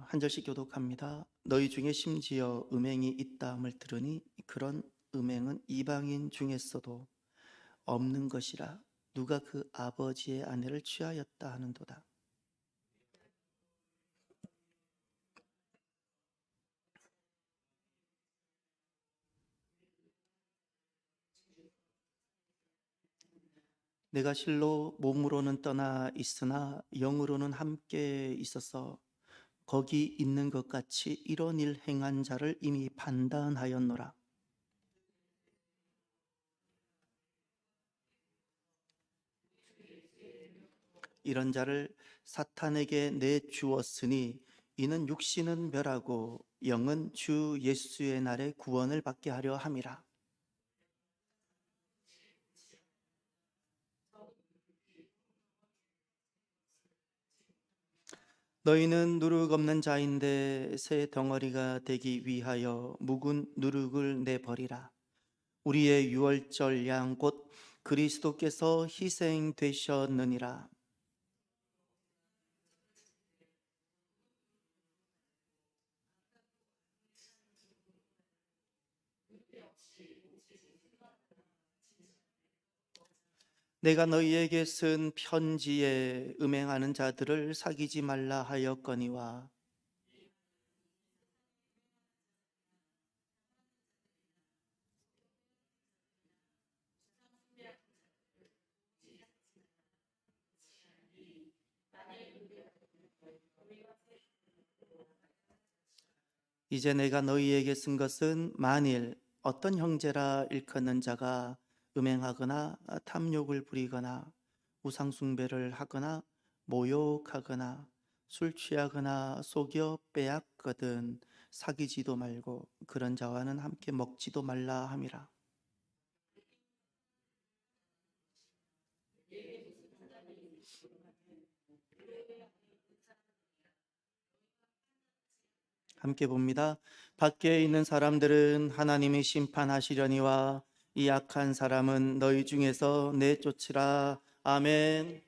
한 절씩 교독합니다. 너희 중에 심지어 음행이 있다함을 들으니 그런 음행은 이방인 중에서도 없는 것이라. 누가 그 아버지의 아내를 취하였다 하는도다. 내가 실로 몸으로는 떠나 있으나 영으로는 함께 있어서 거기 있는 것 같이 이런 일 행한 자를 이미 판단하였노라. 이런 자를 사탄에게 내주었으니 이는 육신은 멸하고 영은 주 예수의 날에 구원을 받게 하려 함이라. 너희는 누룩 없는 자인데 새 덩어리가 되기 위하여 묵은 누룩을 내버리라. 우리의 유월절 양 곧 그리스도께서 희생되셨느니라. 내가 너희에게 쓴 편지에 음행하는 자들을 사귀지 말라 하였거니와 이제 내가 너희에게 쓴 것은 만일 어떤 형제라 일컫는 자가 음행하거나 탐욕을 부리거나 우상숭배를 하거나 모욕하거나 술 취하거나 속여 빼앗거든 사귀지도 말고 그런 자와는 함께 먹지도 말라 함이라. 함께 봅니다. 밖에 있는 사람들은 하나님이 심판하시려니와 이 악한 사람은 너희 중에서 내쫓으라. 아멘.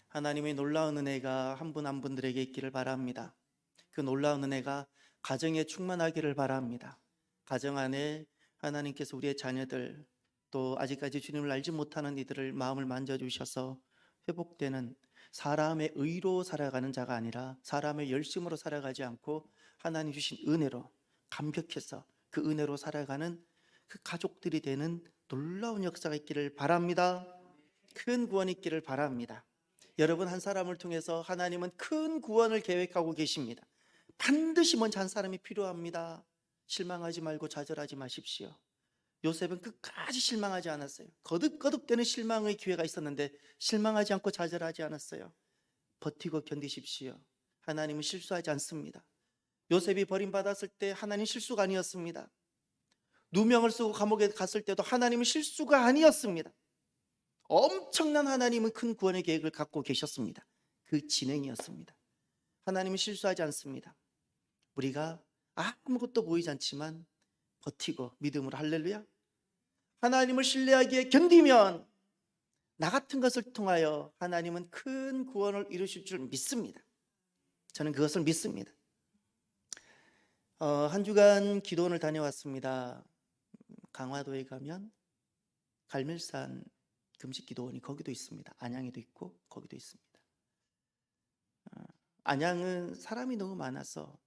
하나님의 놀라운 은혜가 한 분 한 분들에게 있기를 바랍니다. 그 놀라운 은혜가 가정에 충만하기를 바랍니다. 가정 안에 하나님께서 우리의 자녀들 또 아직까지 주님을 알지 못하는 이들을 마음을 만져주셔서 회복되는 사람의 의로 살아가는 자가 아니라 사람의 열심으로 살아가지 않고 하나님 주신 은혜로 감격해서 그 은혜로 살아가는 그 가족들이 되는 놀라운 역사가 있기를 바랍니다. 큰 구원이 있기를 바랍니다. 여러분 한 사람을 통해서 하나님은 큰 구원을 계획하고 계십니다. 반드시 먼저 한 사람이 필요합니다. 실망하지 말고 좌절하지 마십시오. 요셉은 끝까지 실망하지 않았어요. 거듭거듭되는 실망의 기회가 있었는데 실망하지 않고 좌절하지 않았어요. 버티고 견디십시오. 하나님은 실수하지 않습니다. 요셉이 버림받았을 때 하나님 실수가 아니었습니다. 누명을 쓰고 감옥에 갔을 때도 하나님은 실수가 아니었습니다. 엄청난 하나님은 큰 구원의 계획을 갖고 계셨습니다. 그 진행이었습니다. 하나님은 실수하지 않습니다. 우리가 아무것도 보이지 않지만 버티고 믿음으로 할렐루야 하나님을 신뢰하기에 견디면 나 같은 것을 통하여 하나님은 큰 구원을 이루실 줄 믿습니다. 저는 그것을 믿습니다. 한 주간 기도원을 다녀왔습니다. 강화도에 가면 갈멜산 금식기도원이 거기도 있습니다. 안양에도 있고 거기도 있습니다. 안양은 사람이 너무 많아서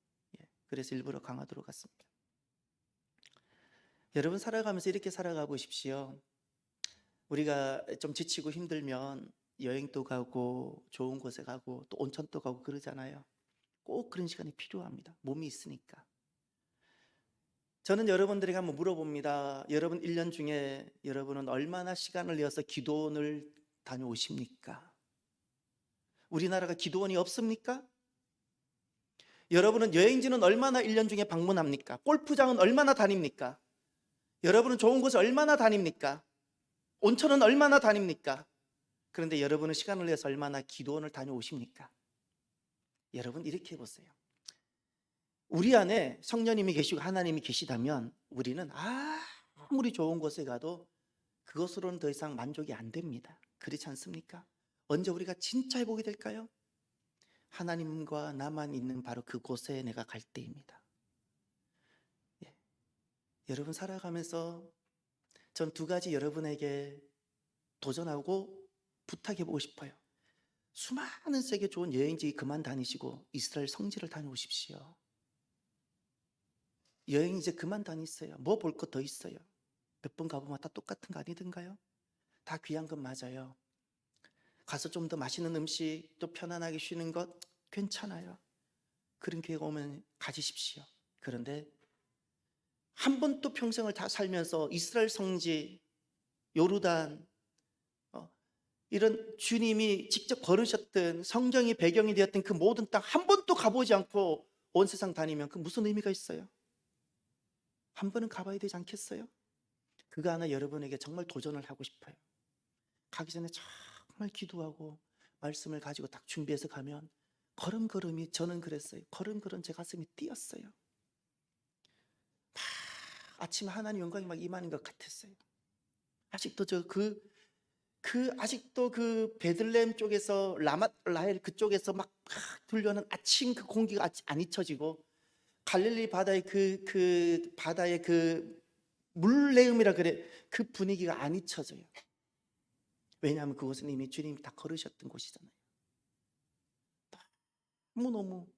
그래서 일부러 강화도로 갔습니다. 여러분 살아가면서 이렇게 살아가 보십시오. 우리가 좀 지치고 힘들면 여행도 가고 좋은 곳에 가고 또 온천도 가고 그러잖아요. 꼭 그런 시간이 필요합니다. 몸이 있으니까. 저는 여러분들에게 한번 물어봅니다. 여러분 1년 중에 여러분은 얼마나 시간을 내어서 기도원을 다녀오십니까? 우리나라가 기도원이 없습니까? 여러분은 여행지는 얼마나 1년 중에 방문합니까? 골프장은 얼마나 다닙니까? 여러분은 좋은 곳에 얼마나 다닙니까? 온천은 얼마나 다닙니까? 그런데 여러분은 시간을 내서 얼마나 기도원을 다녀오십니까? 여러분 이렇게 해보세요. 우리 안에 성령님이 계시고 하나님이 계시다면 우리는 아무리 좋은 곳에 가도 그것으로는 더 이상 만족이 안 됩니다. 그렇지 않습니까? 언제 우리가 진짜 회복이 될까요? 하나님과 나만 있는 바로 그곳에 내가 갈 때입니다. 예. 여러분 살아가면서 전 두 가지 여러분에게 도전하고 부탁해보고 싶어요. 수많은 세계 좋은 여행지 그만 다니시고 이스라엘 성지를 다녀오십시오. 여행 이제 그만 다니세요. 뭐 볼 거 더 있어요? 몇 번 가보면 다 똑같은 거 아니든가요? 다 귀한 건 맞아요. 가서 좀 더 맛있는 음식, 또 편안하게 쉬는 것 괜찮아요. 그런 기회가 오면 가지십시오. 그런데 한 번 또 평생을 다 살면서 이스라엘 성지, 요르단, 이런 주님이 직접 걸으셨던 성경이 배경이 되었던 그 모든 땅 한 번도 가보지 않고 온 세상 다니면 그 무슨 의미가 있어요? 한 번은 가봐야 되지 않겠어요? 그거 하나 여러분에게 정말 도전을 하고 싶어요. 가기 전에 정말 기도하고 말씀을 가지고 딱 준비해서 가면 걸음걸음이, 저는 그랬어요. 걸음걸음 제 가슴이 뛰었어요. 막 아침에 하나님 영광이 막 임하는 것 같았어요. 아직도 아직도 그 베들레헴 쪽에서 라맛 라헬 그쪽에서 막 들려오는 아침 그 공기가 안 잊혀지고, 갈릴리 바다의 그 바다의 그 물내음이라 그래, 그 분위기가 안 잊혀져요. 왜냐하면 그곳은 이미 주님이 다 걸으셨던 곳이잖아요. 너무너무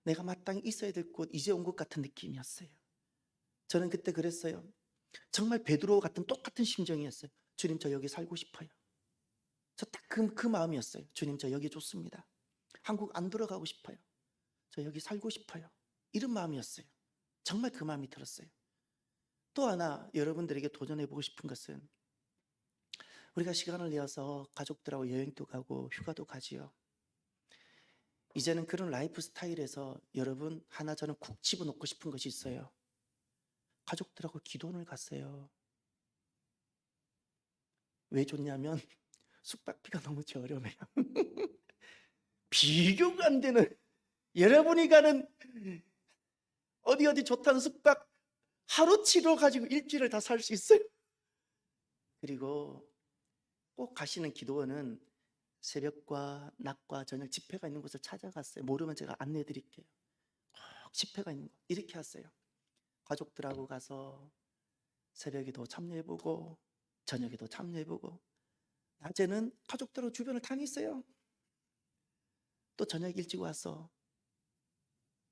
내가 마땅히 있어야 될 곳, 이제 온 것 같은 느낌이었어요. 저는 그때 그랬어요. 정말 베드로 같은 똑같은 심정이었어요. 주님, 저 여기 살고 싶어요. 저 딱 그 마음이었어요. 주님, 저 여기 좋습니다. 한국 안 들어가고 싶어요. 저 여기 살고 싶어요. 이런 마음이었어요. 정말 그 마음이 들었어요. 또 하나 여러분들에게 도전해보고 싶은 것은, 우리가 시간을 내어서 가족들하고 여행도 가고 휴가도 가지요. 이제는 그런 라이프 스타일에서 여러분 하나 저는 쿡 집어넣고 싶은 것이 있어요. 가족들하고 기도원을 갔어요. 왜 좋냐면 숙박비가 너무 저렴해요. 비교가 안 되는, 여러분이 가는 어디 좋다는 숙박 하루치로 가지고 일주일을 다 살 수 있어요. 그리고 꼭 가시는 기도원은 새벽과 낮과 저녁 집회가 있는 곳을 찾아갔어요. 모르면 제가 안내해 드릴게요. 꼭 집회가 있는 곳 이렇게 하세요. 가족들하고 가서 새벽에도 참여해보고 저녁에도 참여해보고, 낮에는 가족들하고 주변을 다니세요. 또 저녁 일찍 와서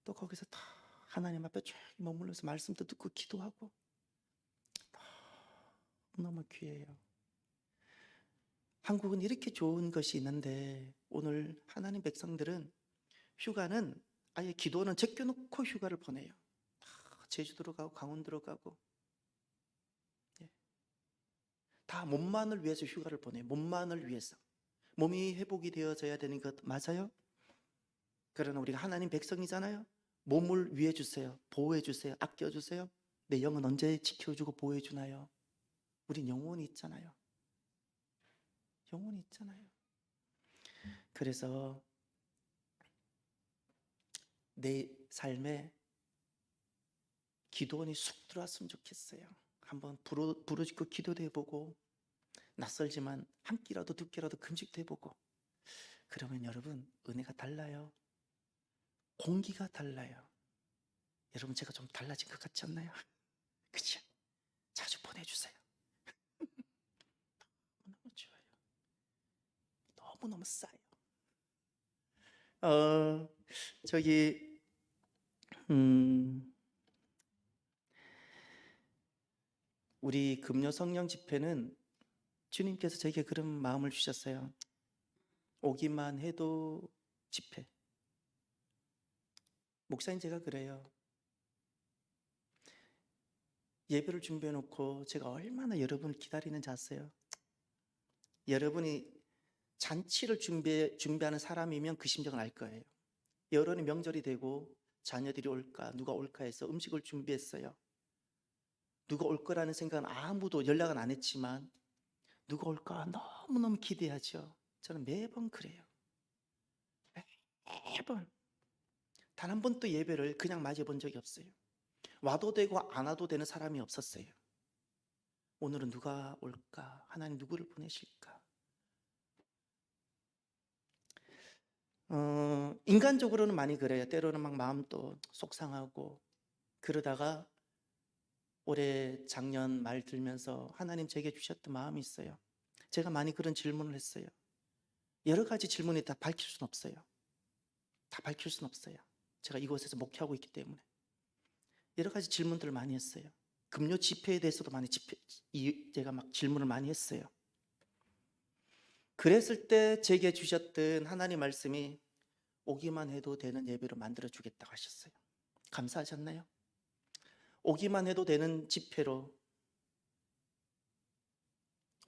또 거기서 다 하나님 앞에 쭉 머물러서 말씀도 듣고 기도하고, 너무 귀해요. 한국은 이렇게 좋은 것이 있는데 오늘 하나님 백성들은 휴가는 아예 기도는 제껴놓고 휴가를 보내요. 제주도로 가고 강원도로 가고, 다 몸만을 위해서 휴가를 보내요. 몸만을 위해서. 몸이 회복이 되어져야 되는 것 맞아요? 그러나 우리가 하나님 백성이잖아요. 몸을 위해 주세요. 보호해 주세요. 아껴 주세요. 내 영은 언제 지켜주고 보호해 주나요? 우린 영혼이 있잖아요. 영혼이 있잖아요. 그래서 내 삶에 기도원이 쑥 들어왔으면 좋겠어요. 한번 부르짖고 기도도 해보고, 낯설지만 한 끼라도 두 끼라도 금식도 해보고, 그러면 여러분 은혜가 달라요. 공기가 달라요. 여러분 제가 좀 달라진 것 같지 않나요? 그치? 자주 보내주세요. 너무 좋아요. 너무너무 싸요. 저기 우리 금요 성령 집회는 주님께서 저에게 그런 마음을 주셨어요. 오기만 해도 집회. 목사님 제가 그래요. 예배를 준비해 놓고 제가 얼마나 여러분을 기다리는지 아세요? 여러분이 잔치를 준비하는 사람이면 그 심정을 알 거예요. 여론이 명절이 되고 자녀들이 올까 누가 올까 해서 음식을 준비했어요. 누가 올 거라는 생각은 아무도 연락은 안 했지만 누가 올까 너무너무 기대하죠. 저는 매번 그래요. 매번. 단 한 번도 예배를 그냥 맞아 본 적이 없어요. 와도 되고 안 와도 되는 사람이 없었어요. 오늘은 누가 올까? 하나님 누구를 보내실까? 인간적으로는 많이 그래요. 때로는 막 마음도 속상하고 그러다가 올해 작년 말 들면서 하나님 제게 주셨던 마음이 있어요. 제가 많이 그런 질문을 했어요. 여러 가지 질문이 다 밝힐 수는 없어요. 다 밝힐 수는 없어요. 제가 이곳에서 목회하고 있기 때문에 여러 가지 질문들을 많이 했어요. 금요 집회에 대해서도 제가 막 질문을 많이 했어요. 그랬을 때 제게 주셨던 하나님 말씀이 오기만 해도 되는 예배로 만들어 주겠다고 하셨어요. 감사하셨나요? 오기만 해도 되는 집회로,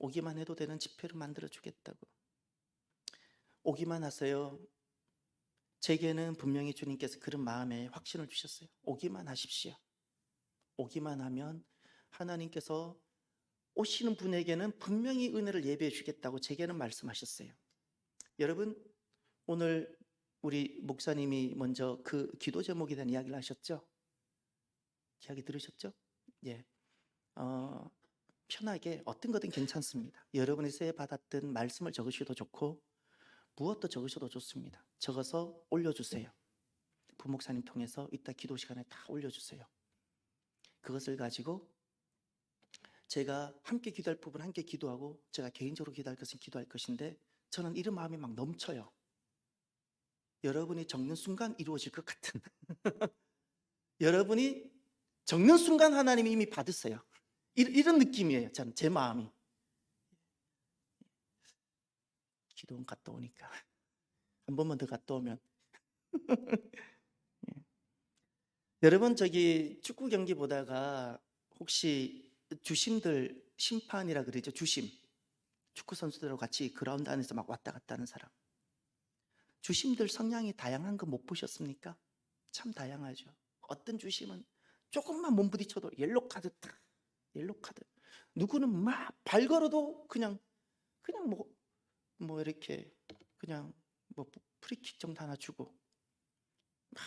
오기만 해도 되는 집회로 만들어 주겠다고. 오기만 하세요. 제게는 분명히 주님께서 그런 마음에 확신을 주셨어요. 오기만 하십시오. 오기만 하면 하나님께서 오시는 분에게는 분명히 은혜를 예배해 주겠다고 제게는 말씀하셨어요. 여러분, 오늘 우리 목사님이 먼저 그 기도 제목에 대한 이야기를 하셨죠? 이야기 들으셨죠? 예. 편하게 어떤 거든 괜찮습니다. 여러분이 새해 받았던 말씀을 적으셔도 좋고 무엇도 적으셔도 좋습니다. 적어서 올려주세요. 부목사님 통해서 이따 기도 시간에 다 올려주세요. 그것을 가지고 제가 함께 기도할 부분 함께 기도하고 제가 개인적으로 기도할 것은 기도할 것인데 저는 이런 마음이 막 넘쳐요. 여러분이 적는 순간 이루어질 것 같은 여러분이 적는 순간 하나님이 이미 받으세요. 이런 느낌이에요. 저는 제 마음이. 기도원 갔다 오니까 한 번만 더 갔다 오면 여러분 저기 축구 경기 보다가 혹시 주심들 심판이라 그러죠. 주심. 축구 선수들하고 같이 그라운드 안에서 막 왔다 갔다 하는 사람. 주심들 성향이 다양한 거 못 보셨습니까? 참 다양하죠. 어떤 주심은 조금만 몸 부딪혀도 옐로 카드 딱 옐로 카드. 누구는 막 발 걸어도 그냥 뭐 이렇게 그냥 뭐 프리킥 정도 하나 주고 막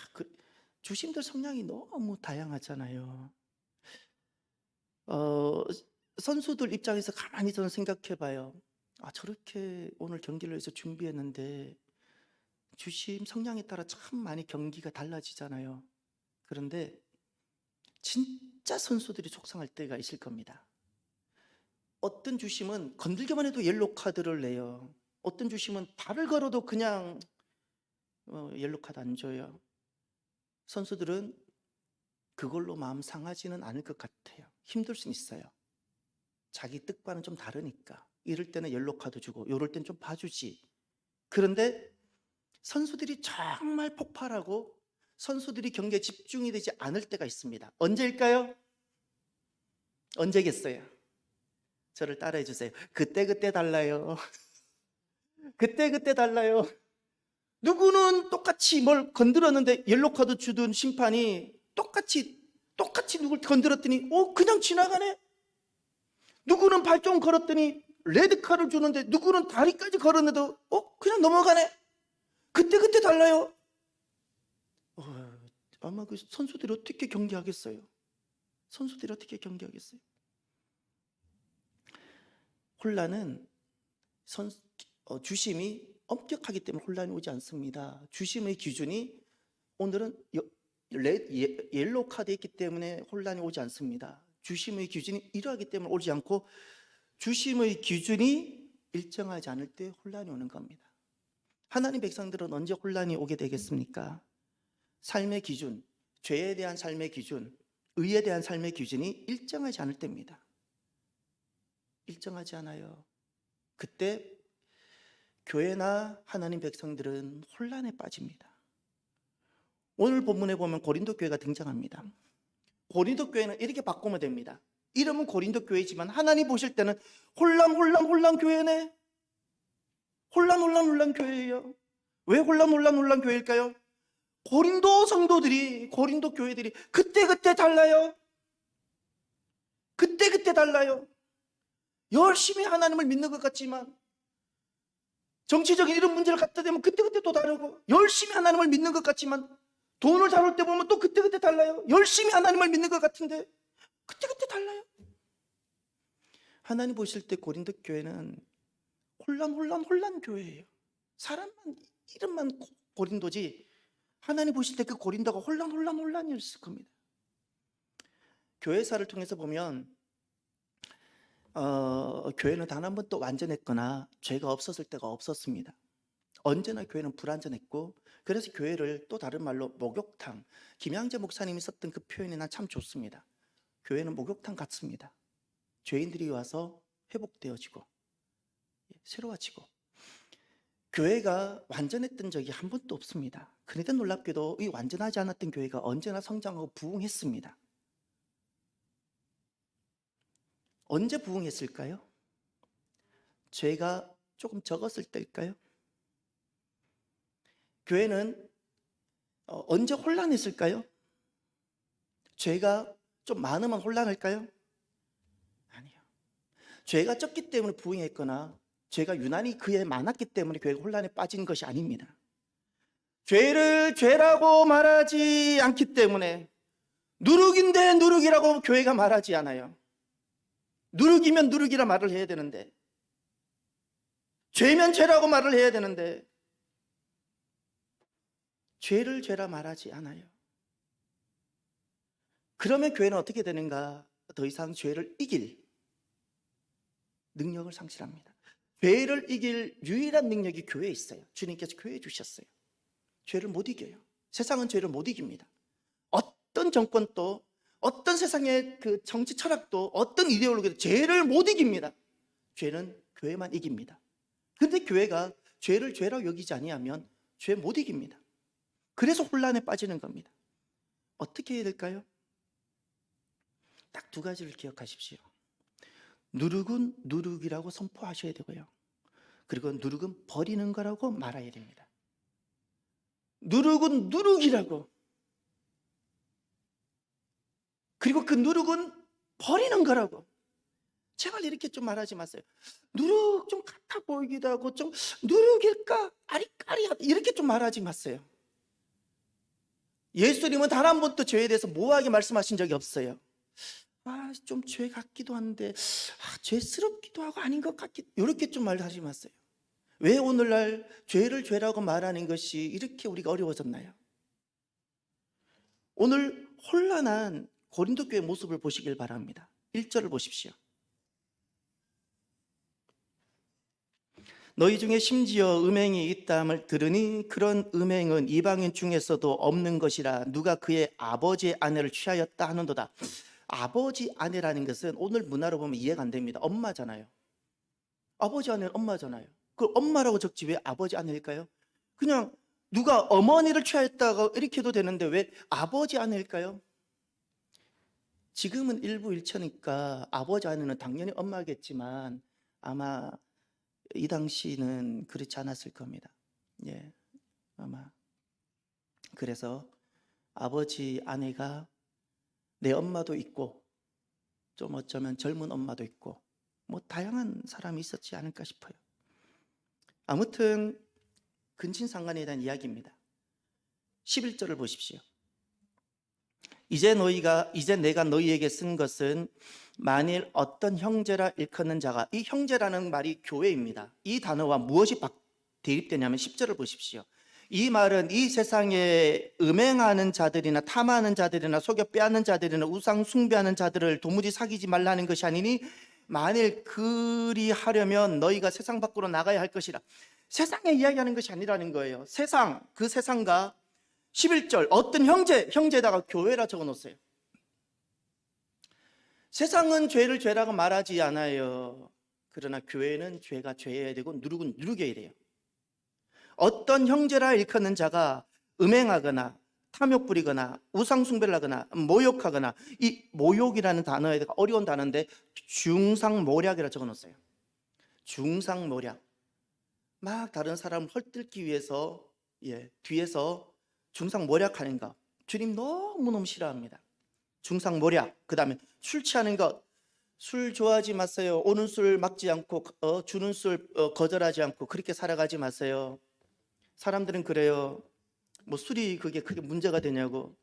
주심들 성향이 너무 다양하잖아요. 선수들 입장에서 가만히 저는 생각해 봐요. 저렇게 오늘 경기를 해서 준비했는데 주심 성향에 따라 참 많이 경기가 달라지잖아요. 그런데 진짜 선수들이 속상할 때가 있을 겁니다. 어떤 주심은 건들기만 해도 옐로 카드를 내요. 어떤 주심은 발을 걸어도 그냥 옐로 카드 안 줘요. 선수들은 그걸로 마음 상하지는 않을 것 같아요. 힘들 수는 있어요. 자기 뜻과는 좀 다르니까. 이럴 때는 옐로 카드 주고 이럴 땐 좀 봐주지. 그런데 선수들이 정말 폭발하고 선수들이 경기에 집중이 되지 않을 때가 있습니다. 언제일까요? 언제겠어요? 저를 따라해 주세요. 그때 달라요. 그때 달라요. 누구는 똑같이 뭘 건드렸는데 옐로 카드 주던 심판이 똑같이 누굴 건드렸더니 그냥 지나가네. 누구는 발 좀 걸었더니 레드 카드를 주는데 누구는 다리까지 걸었는데도 그냥 넘어가네. 그때 달라요. 아마 그 선수들이 어떻게 경기하겠어요? 선수들이 어떻게 경기하겠어요? 혼란은 주심이 엄격하기 때문에 혼란이 오지 않습니다. 주심의 기준이 오늘은 옐로우 카드에 있기 때문에 혼란이 오지 않습니다. 주심의 기준이 이러하기 때문에 오지 않고 주심의 기준이 일정하지 않을 때 혼란이 오는 겁니다. 하나님 백성들은 언제 혼란이 오게 되겠습니까? 삶의 기준, 죄에 대한 삶의 기준, 의에 대한 삶의 기준이 일정하지 않을 때입니다. 일정하지 않아요. 그때 교회나 하나님 백성들은 혼란에 빠집니다. 오늘 본문에 보면 고린도 교회가 등장합니다. 고린도 교회는 이렇게 바꾸면 됩니다. 이름은 고린도 교회지만 하나님 보실 때는 혼란 교회네. 혼란 교회예요. 왜 혼란 교회일까요? 고린도 성도들이, 고린도 교회들이 그때 달라요. 그때 달라요. 열심히 하나님을 믿는 것 같지만 정치적인 이런 문제를 갖다 대면 그때 또 다르고, 열심히 하나님을 믿는 것 같지만 돈을 다룰 때 보면 또 그때 달라요. 열심히 하나님을 믿는 것 같은데 그때 달라요. 하나님 보실 때 고린도 교회는 혼란 교회예요. 사람만 이름만 고린도지 하나님 보실 때 그 고린도가 혼란이었을 겁니다. 교회사를 통해서 보면 교회는 단 한 번도 완전했거나 죄가 없었을 때가 없었습니다. 언제나 교회는 불완전했고, 그래서 교회를 또 다른 말로 목욕탕, 김양재 목사님이 썼던 그 표현이 난 참 좋습니다. 교회는 목욕탕 같습니다. 죄인들이 와서 회복되어지고 새로워지고, 교회가 완전했던 적이 한 번도 없습니다. 그런데 놀랍게도 이 완전하지 않았던 교회가 언제나 성장하고 부흥했습니다. 언제 부흥했을까요? 죄가 조금 적었을 때일까요? 교회는 언제 혼란했을까요? 죄가 좀 많으면 혼란할까요? 아니요. 죄가 적기 때문에 부흥했거나 죄가 유난히 그에 많았기 때문에 교회가 혼란에 빠진 것이 아닙니다. 죄를 죄라고 말하지 않기 때문에, 누룩인데 누룩이라고 교회가 말하지 않아요. 누룩이면 누룩이라 말을 해야 되는데, 죄면 죄라고 말을 해야 되는데 죄를 죄라 말하지 않아요. 그러면 교회는 어떻게 되는가? 더 이상 죄를 이길 능력을 상실합니다. 죄를 이길 유일한 능력이 교회에 있어요. 주님께서 교회에 주셨어요. 죄를 못 이겨요. 세상은 죄를 못 이깁니다. 어떤 정권도, 어떤 세상의 그 정치 철학도, 어떤 이데올로기도 죄를 못 이깁니다. 죄는 교회만 이깁니다. 근데 교회가 죄를 죄라고 여기지 아니하면 죄 못 이깁니다. 그래서 혼란에 빠지는 겁니다. 어떻게 해야 될까요? 딱 두 가지를 기억하십시오. 누룩은 누룩이라고 선포하셔야 되고요, 그리고 누룩은 버리는 거라고 말해야 됩니다. 누룩은 누룩이라고, 그리고 그 누룩은 버리는 거라고. 제발 이렇게 좀 말하지 마세요. 누룩 좀 같아 보이기도 하고, 좀 누룩일까 아리까리하다 이렇게 좀 말하지 마세요. 예수님은 단 한 번도 죄에 대해서 모호하게 말씀하신 적이 없어요. 좀 죄 같기도 한데, 죄스럽기도 하고 아닌 것 같기도, 이렇게 좀 말하지 마세요. 왜 오늘날 죄를 죄라고 말하는 것이 이렇게 우리가 어려워졌나요? 오늘 혼란한 고린도 교회 모습을 보시길 바랍니다. 1절을 보십시오. 너희 중에 심지어 음행이 있다함을 들으니 그런 음행은 이방인 중에서도 없는 것이라 누가 그의 아버지의 아내를 취하였다 하는도다. 아버지 아내라는 것은 오늘 문화로 보면 이해가 안 됩니다. 엄마잖아요. 아버지 아내는 엄마잖아요. 그걸 엄마라고 적지 왜 아버지 아내일까요? 그냥 누가 어머니를 취하였다고 이렇게 해도 되는데 왜 아버지 아내일까요? 지금은 일부일처니까 아버지 아내는 당연히 엄마겠지만 아마 이 당시는 그렇지 않았을 겁니다. 예, 아마. 그래서 아버지 아내가 내 엄마도 있고, 좀 어쩌면 젊은 엄마도 있고, 뭐 다양한 사람이 있었지 않을까 싶어요. 아무튼 근친상간에 대한 이야기입니다. 11절을 보십시오. 이제 내가 너희에게 쓴 것은 만일 어떤 형제라 일컫는 자가, 이 형제라는 말이 교회입니다. 이 단어와 무엇이 대립되냐면 10절을 보십시오. 이 말은 이 세상에 음행하는 자들이나 탐하는 자들이나 속여 빼앗는 자들이나 우상 숭배하는 자들을 도무지 사귀지 말라는 것이 아니니 만일 그리하려면 너희가 세상 밖으로 나가야 할 것이라. 세상에 이야기하는 것이 아니라는 거예요. 세상, 그 세상과 11절 어떤 형제에다가 교회라 적어놓으세요. 세상은 죄를 죄라고 말하지 않아요. 그러나 교회는 죄가 죄여야 되고 누룩은 누룩여야 돼요. 어떤 형제라 일컫는 자가 음행하거나 탐욕 부리거나 우상 숭배를 하거나 모욕하거나, 이 모욕이라는 단어에다가 어려운 단어인데 중상모략이라 적어놓았어요. 중상모략, 막 다른 사람을 헐뜯기 위해서 뒤에서 중상모략하는 것, 주님 너무너무 싫어합니다. 중상모략. 그 다음에 술 취하는 것, 술 좋아하지 마세요. 오는 술 막지 않고 주는 술 거절하지 않고 그렇게 살아가지 마세요. 사람들은 그래요. 뭐 술이 그게 크게 문제가 되냐고.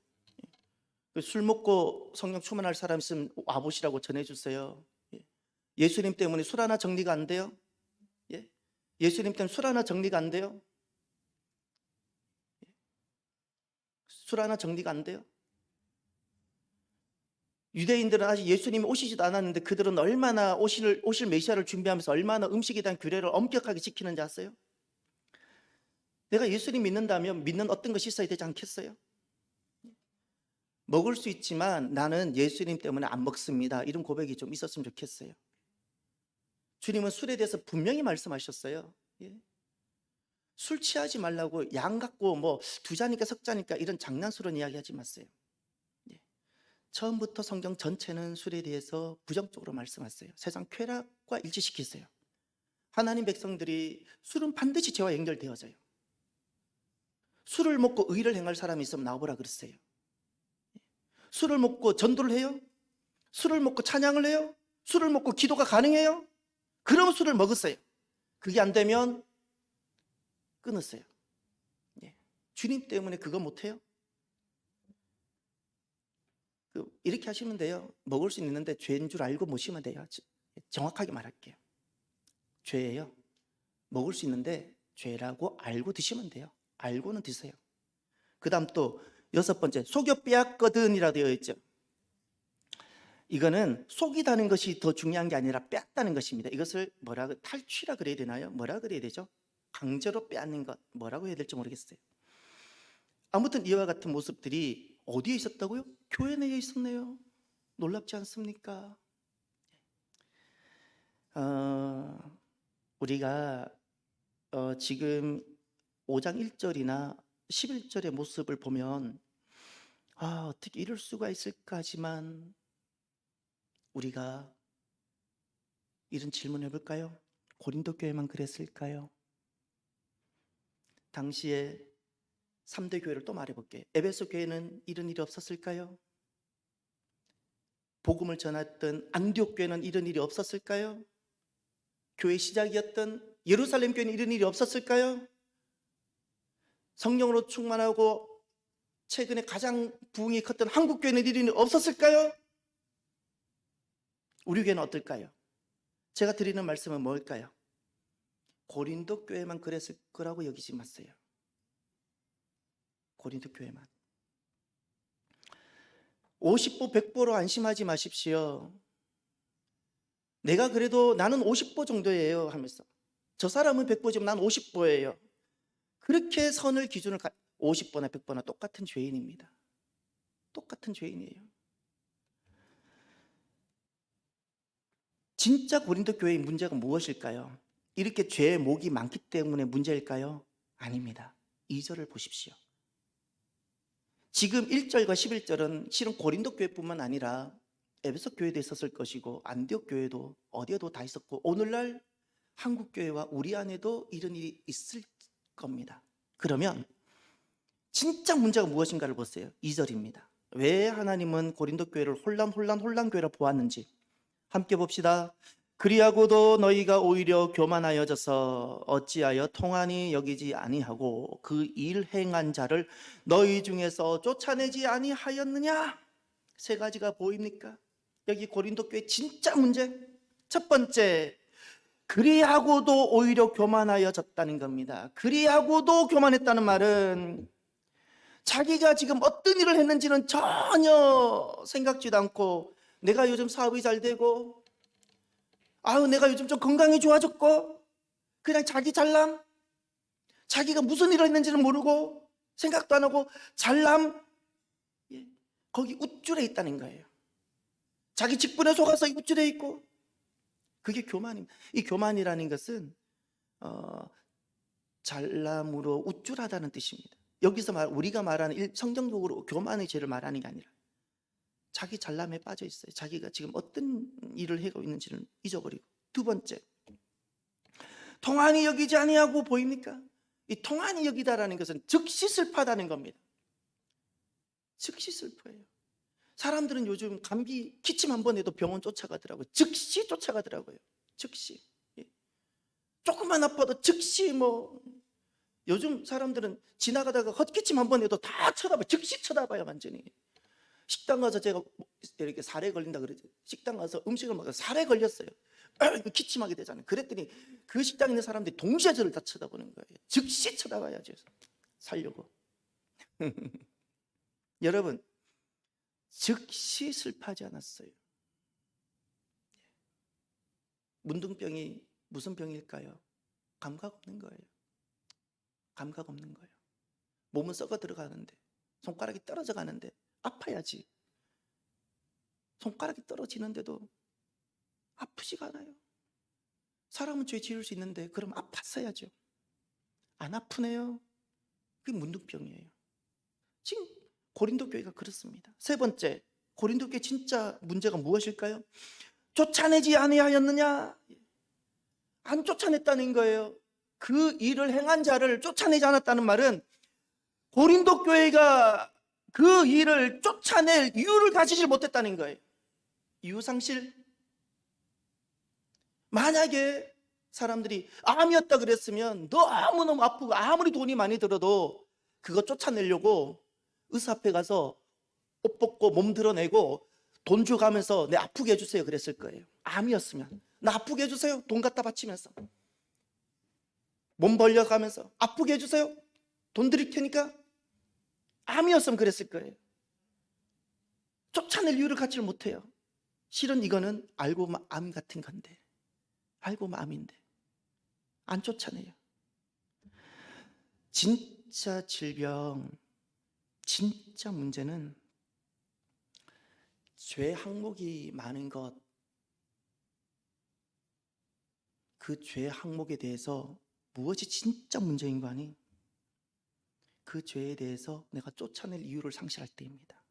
술 먹고 성령 충만할 사람 있으면 와보시라고 전해주세요. 예수님 때문에 술 하나 정리가 안 돼요? 예수님 때문에 술 하나 정리가 안 돼요? 술 하나 정리가 안 돼요? 유대인들은 아직 예수님이 오시지도 않았는데 그들은 얼마나 오실 메시아를 준비하면서 얼마나 음식에 대한 규례를 엄격하게 지키는지 아세요? 내가 예수님 믿는다면 믿는 어떤 것이 있어야 되지 않겠어요? 먹을 수 있지만 나는 예수님 때문에 안 먹습니다. 이런 고백이 좀 있었으면 좋겠어요. 주님은 술에 대해서 분명히 말씀하셨어요. 예? 술 취하지 말라고 양 갖고 뭐 2잔이니까 석 잔이니까 이런 장난스러운 이야기 하지 마세요. 예. 처음부터 성경 전체는 술에 대해서 부정적으로 말씀하세요. 세상 쾌락과 일치시키세요. 하나님 백성들이 술은 반드시 죄와 연결되어져요. 술을 먹고 의를 행할 사람이 있으면 나와보라 그랬어요. 술을 먹고 전도를 해요? 술을 먹고 찬양을 해요? 술을 먹고 기도가 가능해요? 그럼 술을 먹었어요. 그게 안 되면 끊었어요. 예. 주님 때문에 그거 못해요? 이렇게 하시면 돼요. 먹을 수 있는데 죄인 줄 알고 모시면 돼요. 정확하게 말할게요. 죄예요. 먹을 수 있는데 죄라고 알고 드시면 돼요. 알고는 드세요. 그 다음 또 6번째, 속여 빼앗거든이라 되어 있죠. 이거는 속이다는 것이 더 중요한 게 아니라 빼앗다는 것입니다. 이것을 탈취라 그래야 되나요? 뭐라 그래야 되죠? 강제로 빼앗는 것, 뭐라고 해야 될지 모르겠어요. 아무튼 이와 같은 모습들이 어디에 있었다고요? 교회 내에 있었네요. 놀랍지 않습니까? 우리가 지금 5장 1절이나 11절의 모습을 보면 어떻게 이럴 수가 있을까 하지만 우리가 이런 질문을 해볼까요? 고린도 교회만 그랬을까요? 당시에 3대 교회를 또 말해볼게요. 에베소 교회는 이런 일이 없었을까요? 복음을 전했던 안디옥 교회는 이런 일이 없었을까요? 교회 시작이었던 예루살렘 교회는 이런 일이 없었을까요? 성령으로 충만하고 최근에 가장 부흥이 컸던 한국 교회는 이런 일이 없었을까요? 우리 교회는 어떨까요? 제가 드리는 말씀은 뭘까요? 고린도 교회만 그랬을 거라고 여기지 마세요. 고린도 교회만. 50보 100보로 안심하지 마십시오. 내가 그래도 나는 50보 정도예요 하면서 저 사람은 100보지만 난 50보예요. 그렇게 선을 기준을 50보나 100보나 똑같은 죄인입니다. 똑같은 죄인이에요. 진짜 고린도 교회의 문제가 무엇일까요? 이렇게 죄의 목이 많기 때문에 문제일까요? 아닙니다. 2절을 보십시오. 지금 1절과 11절은 실은 고린도 교회뿐만 아니라 에베소 교회도 있었을 것이고 안디옥 교회도 어디에도 다 있었고 오늘날 한국 교회와 우리 안에도 이런 일이 있을 겁니다. 그러면 진짜 문제가 무엇인가를 보세요. 2절입니다. 왜 하나님은 고린도 교회를 혼란 교회라 보았는지 함께 봅시다. 그리하고도 너희가 오히려 교만하여져서 어찌하여 통한이 여기지 아니하고 그 일 행한 자를 너희 중에서 쫓아내지 아니하였느냐? 3가지가 보입니까? 여기 고린도 교회 진짜 문제. 첫 번째, 그리하고도 오히려 교만하여졌다는 겁니다. 그리하고도 교만했다는 말은 자기가 지금 어떤 일을 했는지는 전혀 생각지도 않고 내가 요즘 사업이 잘 되고 내가 요즘 좀 건강이 좋아졌고 그냥 자기 잘남, 자기가 무슨 일을 했는지는 모르고 생각도 안 하고 잘남, 거기 우쭐해 있다는 거예요. 자기 직분에 속아서 우쭐해 있고 그게 교만입니다. 이 교만이라는 것은 잘남으로 우쭐하다는 뜻입니다. 여기서 우리가 말하는 성경적으로 교만의 죄를 말하는 게 아니라 자기 잘남에 빠져 있어요. 자기가 지금 어떤 일을 하고 있는지를 잊어버리고. 2번째, 통한이 여기지 아니하고 보입니까? 이 통한이 여기다라는 것은 즉시 슬퍼하다는 겁니다. 즉시 슬퍼해요. 사람들은 요즘 감기 기침 한 번 해도 병원 쫓아가더라고요. 즉시 쫓아가더라고요. 즉시. 조금만 아파도 즉시 요즘 사람들은 지나가다가 헛기침 한 번 해도 다 쳐다봐요. 즉시 쳐다봐요. 완전히. 식당 가서 제가 이렇게 살에 걸린다 그러죠. 식당 가서 음식을 먹어서 살에 걸렸어요. 기침하게 되잖아요. 그랬더니 그 식당에 있는 사람들이 동시에 저를 다 쳐다보는 거예요. 즉시 쳐다봐야죠. 살려고. 여러분, 즉시 슬퍼하지 않았어요. 문둥병이 무슨 병일까요? 감각 없는 거예요. 감각 없는 거예요. 몸은 썩어 들어가는데, 손가락이 떨어져 가는데 아파야지. 손가락이 떨어지는데도 아프지가 않아요. 사람은 죄 지을 수 있는데 그럼 아팠어야죠. 안 아프네요. 그게 문둥병이에요. 지금 고린도 교회가 그렇습니다. 세 번째, 고린도 교회 진짜 문제가 무엇일까요? 쫓아내지 아니하였느냐? 안 쫓아냈다는 거예요. 그 일을 행한 자를 쫓아내지 않았다는 말은 고린도 교회가 그 일을 쫓아낼 이유를 가지지 못했다는 거예요. 이유상실. 만약에 사람들이 암이었다 그랬으면 너무너무 아프고 아무리 돈이 많이 들어도 그거 쫓아내려고 의사 앞에 가서 옷 벗고 몸 드러내고 돈 줘가면서 내 아프게 해주세요 그랬을 거예요. 암이었으면 나 아프게 해주세요. 돈 갖다 바치면서 몸 벌려가면서 아프게 해주세요. 돈 드릴 테니까. 암이었으면 그랬을 거예요. 쫓아낼 이유를 갖지를 못해요. 실은 이거는 알고 보면 암 같은 건데, 알고 보면 암인데 안 쫓아내요. 진짜 질병, 진짜 문제는 죄 항목이 많은 것, 그 죄 항목에 대해서 무엇이 진짜 문제인 거 아니? 그 죄에 대해서 내가 쫓아낼 이유를 상실할 때입니다.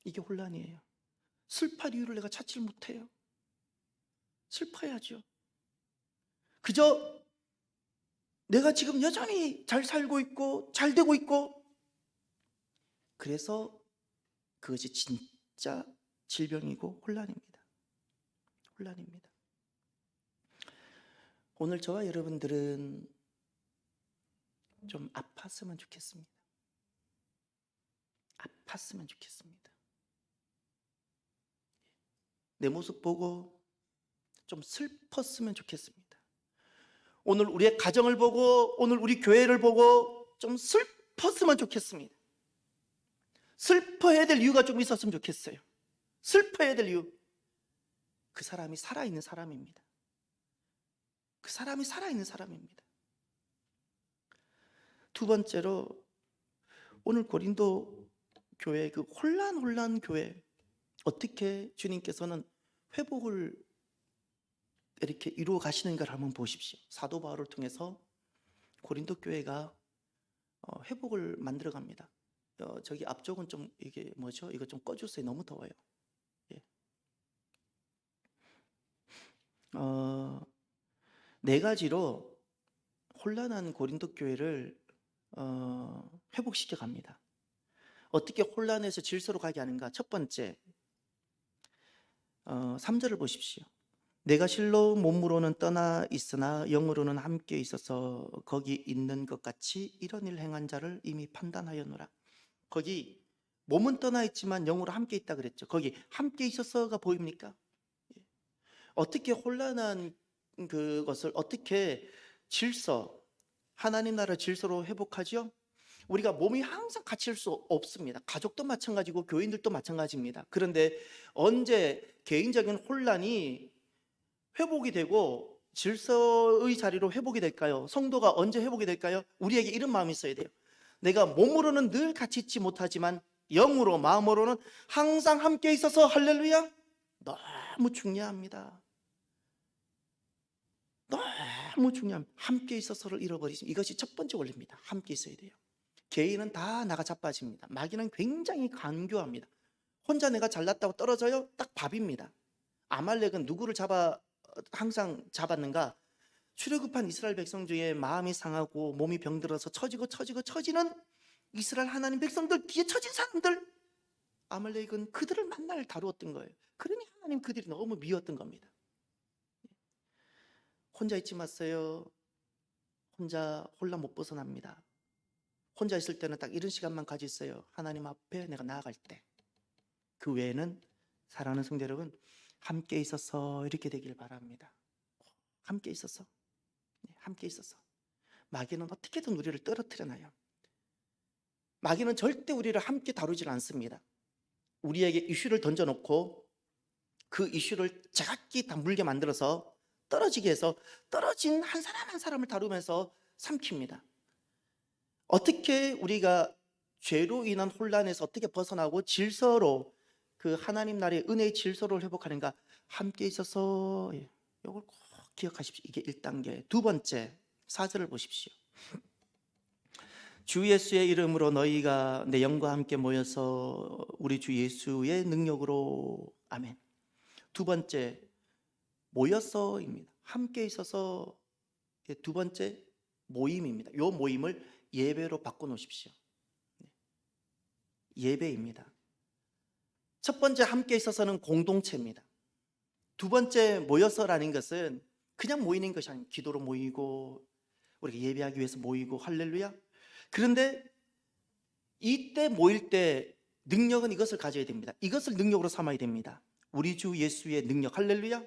이게 혼란이에요. 슬퍼할 이유를 내가 찾지를 못해요. 슬퍼야죠. 그저 내가 지금 여전히 잘 살고 있고 잘 되고 있고, 그래서 그것이 진짜 질병이고 혼란입니다. 혼란입니다. 오늘 저와 여러분들은 좀 아팠으면 좋겠습니다. 아팠으면 좋겠습니다. 내 모습 보고 좀 슬펐으면 좋겠습니다. 오늘 우리의 가정을 보고 오늘 우리 교회를 보고 좀 슬펐으면 좋겠습니다. 슬퍼해야 될 이유가 좀 있었으면 좋겠어요. 슬퍼해야 될 이유. 그 사람이 살아있는 사람입니다. 그 사람이 살아있는 사람입니다. 두 번째로 오늘 고린도 교회 그 혼란 교회, 어떻게 주님께서는 회복을 이렇게 이루어 가시는가를 한번 보십시오. 사도 바울을 통해서 고린도 교회가 회복을 만들어 갑니다. 저기 앞쪽은 좀 이게 뭐죠? 이거 좀 꺼주세요. 너무 더워요. 예. 네 가지로 혼란한 고린도 교회를 회복시켜 갑니다. 어떻게 혼란해서 질서로 가게 하는가? 첫 번째, 3절을 보십시오. 내가 실로 몸으로는 떠나 있으나 영으로는 함께 있어서 거기 있는 것 같이 이런 일 행한 자를 이미 판단하였노라. 거기 몸은 떠나 있지만 영으로 함께 있다 그랬죠. 거기 함께 있어서가 보입니까? 어떻게 혼란한 그것을 어떻게 질서, 하나님 나라 질서로 회복하죠? 우리가 몸이 항상 갇힐 수 없습니다. 가족도 마찬가지고 교인들도 마찬가지입니다. 그런데 언제 개인적인 혼란이 회복이 되고 질서의 자리로 회복이 될까요? 성도가 언제 회복이 될까요? 우리에게 이런 마음이 있어야 돼요. 내가 몸으로는 늘 같이 있지 못하지만 영으로 마음으로는 항상 함께 있어서 할렐루야. 너무 중요합니다. 너무 중요합니다. 함께 있어서를 잃어버리시면 이것이 첫 번째 원리입니다. 함께 있어야 돼요. 개인은 다 나가 자빠집니다. 마귀는 굉장히 간교합니다. 혼자 내가 잘났다고 떨어져요? 딱 밥입니다. 아말렉은 누구를 항상 잡았는가? 출애굽한 이스라엘 백성 중에 마음이 상하고 몸이 병들어서 처지는 이스라엘 하나님 백성들 뒤에 처진 사람들, 아말렉은 그들을 만날 다루었던 거예요. 그러니 하나님 그들이 너무 미웠던 겁니다. 혼자 있지 마세요. 혼자 혼란 못 벗어납니다. 혼자 있을 때는 딱 이런 시간만 가지세요. 하나님 앞에 내가 나아갈 때. 그 외에는 사랑하는 성도 여러분, 함께 있어서 이렇게 되길 바랍니다. 함께 있어서, 함께 있어서. 마귀는 어떻게든 우리를 떨어뜨려놔요. 마귀는 절대 우리를 함께 다루질 않습니다. 우리에게 이슈를 던져놓고 그 이슈를 제각기 다 물게 만들어서 떨어지게 해서 떨어진 한 사람 한 사람을 다루면서 삼킵니다. 어떻게 우리가 죄로 인한 혼란에서 어떻게 벗어나고 질서로 그 하나님 나라의 은혜의 질서를 회복하는가? 함께 있어서, 이걸 꼭 기억하십시오. 이게 1단계. 두 번째, 4절을 보십시오. 주 예수의 이름으로 너희가 내 영과 함께 모여서 우리 주 예수의 능력으로. 아멘. 두 번째, 모여서입니다. 함께 있어서. 두 번째, 모임입니다. 이 모임을 예배로 바꿔놓으십시오. 예배입니다. 첫 번째 함께 있어서는 공동체입니다. 두 번째 모여서라는 것은 그냥 모이는 것이 아닙니다. 기도로 모이고 우리가 예배하기 위해서 모이고, 할렐루야. 그런데 이때 모일 때 능력은 이것을 가져야 됩니다. 이것을 능력으로 삼아야 됩니다. 우리 주 예수의 능력, 할렐루야.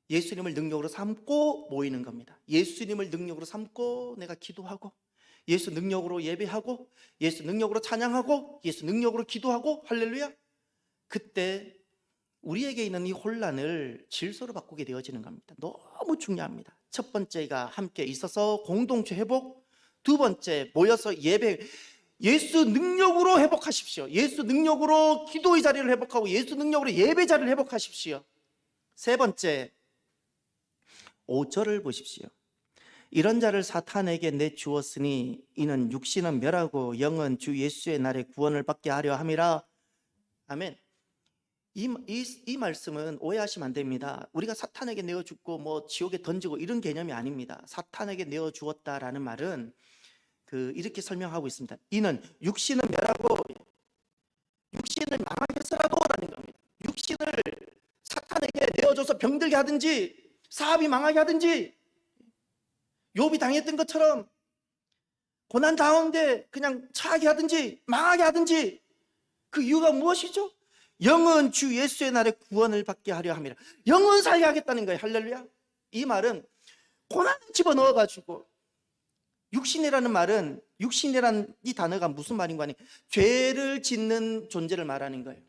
예수님을 능력으로 삼고 모이는 겁니다. 예수님을 능력으로 삼고 내가 기도하고, 예수 능력으로 예배하고, 예수 능력으로 찬양하고, 예수 능력으로 기도하고, 할렐루야. 그때 우리에게 있는 이 혼란을 질서로 바꾸게 되어지는 겁니다. 너무 중요합니다. 첫 번째가 함께 있어서 공동체 회복, 두 번째 모여서 예배, 예수 능력으로 회복하십시오. 예수 능력으로 기도의 자리를 회복하고 예수 능력으로 예배 자리를 회복하십시오. 세 번째, 5절을 보십시오. 이런 자를 사탄에게 내주었으니 이는 육신은 멸하고 영은 주 예수의 날에 구원을 받게 하려 함이라. 아멘. 이 말씀은 오해하시면 안 됩니다. 우리가 사탄에게 내어주고 뭐 지옥에 던지고 이런 개념이 아닙니다. 사탄에게 내어주었다라는 말은 이렇게 설명하고 있습니다. 이는 육신은 멸하고 육신을 망하게 해서라도라는 겁니다. 육신을 사탄에게 내어줘서 병들게 하든지 사업이 망하게 하든지 욥이 당했던 것처럼 고난 가운데 그냥 처하게 하든지 망하게 하든지, 그 이유가 무엇이죠? 영은 주 예수의 날에 구원을 받게 하려 함이라. 영은 살게 하겠다는 거예요. 할렐루야. 이 말은 고난을 집어넣어가지고, 육신이라는 말은, 육신이라는 이 단어가 무슨 말인가 하니 죄를 짓는 존재를 말하는 거예요.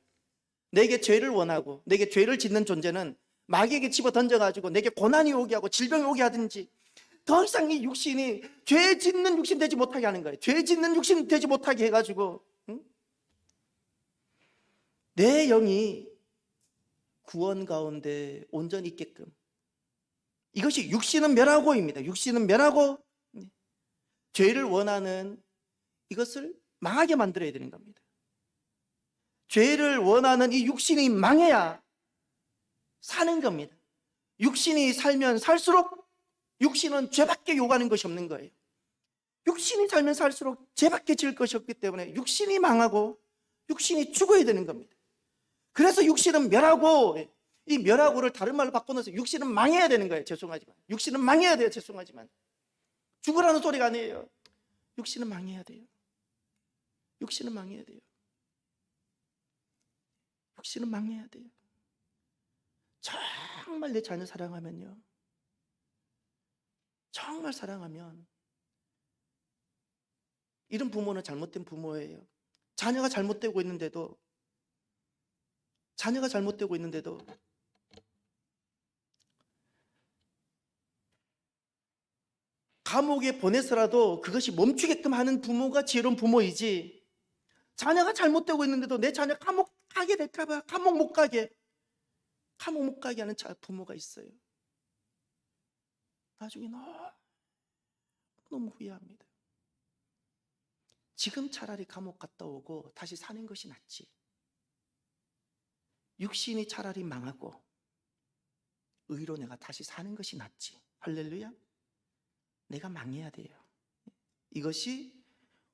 내게 죄를 원하고 내게 죄를 짓는 존재는 마귀에게 집어 던져가지고 내게 고난이 오게 하고 질병이 오게 하든지, 더 이상 이 육신이 죄 짓는 육신 되지 못하게 하는 거예요. 죄 짓는 육신 되지 못하게 해가지고, 응? 내 영이 구원 가운데 온전히 있게끔, 이것이 육신은 멸하고입니다. 육신은 멸하고 죄를 원하는 이것을 망하게 만들어야 되는 겁니다. 죄를 원하는 이 육신이 망해야 사는 겁니다. 육신이 살면 살수록 육신은 죄밖에 요구하는 것이 없는 거예요. 육신이 살면 살수록 죄밖에 질 것이 없기 때문에 육신이 망하고 육신이 죽어야 되는 겁니다. 그래서 육신은 멸하고, 이 멸하고를 다른 말로 바꿔놓어서 육신은 망해야 되는 거예요. 죄송하지만 육신은 망해야 돼요. 죄송하지만 죽으라는 소리가 아니에요. 육신은 망해야 돼요. 육신은 망해야 돼요. 육신은 망해야 돼요. 정말 내 자녀 사랑하면요, 정말 사랑하면, 이런 부모는 잘못된 부모예요. 자녀가 잘못되고 있는데도 감옥에 보내서라도 그것이 멈추게끔 하는 부모가 지혜로운 부모이지, 자녀가 잘못되고 있는데도 내 자녀 감옥 가게 될까봐 감옥 못 가게 하는 부모가 있어요. 나중에 너무 후회합니다. 지금 차라리 감옥 갔다 오고 다시 사는 것이 낫지. 육신이 차라리 망하고 의로 내가 다시 사는 것이 낫지. 할렐루야. 내가 망해야 돼요. 이것이